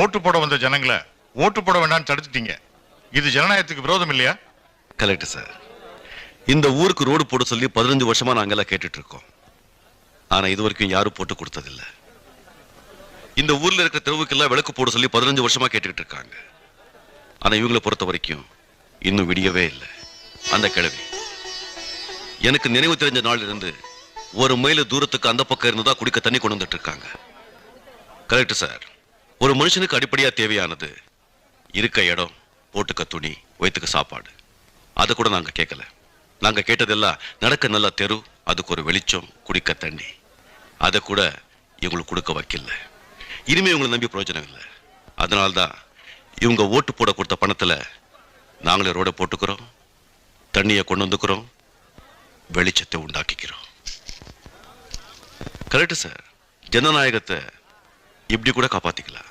ஓட்டு போட வந்த ஜனங்களை ஓட்டு போட வேண்டாம்னு தடுத்துட்டீங்க. இது ஜனநாயகத்துக்கு விரோதம் இல்லையா? Correct sir. இந்த ஊருக்கு ரோடு போட சொல்லி 15 வருஷமா நாங்கெல்லாம் கேட்டுட்டு இருக்கோம். ஆனா இது வரைக்கும் யாரும் போட்டு கொடுத்ததில்ல. இந்த ஊர்ல இருக்கிற தெருவுக்கெல்லாம் விளக்கு போட சொல்லி 15 வருஷமா கேட்டுக்கிட்டு இருக்காங்க. ஆனா இவங்களை பொறுத்த வரைக்கும் இன்னும் விடியவே இல்லை. அந்த கிழவி எனக்கு நினைவு தெரிஞ்ச நாள் இருந்து 1 மைல் தூரத்துக்கு அந்த பக்கம் இருந்துதான் குடிக்க தண்ணி கொண்டு வந்துட்டு இருக்காங்க. Correct sir. ஒரு மனுஷனுக்கு அடிப்படையா தேவையானது இருக்க இடம், போட்டுக்க துணி, வயிற்றுக்கு சாப்பாடு. அதை கூட நாங்க கேட்கல. நாங்க கேட்டதெல்லாம் நடக்க நல்ல தெரு, அதுக்கு ஒரு வெளிச்சம், குடிக்க தண்ணி. அதை கூட இவங்களுக்கு கொடுக்க வைக்கல. இனிமே இவங்களை நம்பி பிரயோஜனம் இல்லை. அதனால்தான் இவங்க ஓட்டு போட கொடுத்த பணத்துல நாங்களே ரோட போட்டுக்கிறோம், தண்ணியை கொண்டு வந்துக்கிறோம், வெளிச்சத்தை உண்டாக்கிக்கிறோம். Correct sir. ஜனநாயகத்தை இப்படி கூட காப்பாத்திக்கலாம்.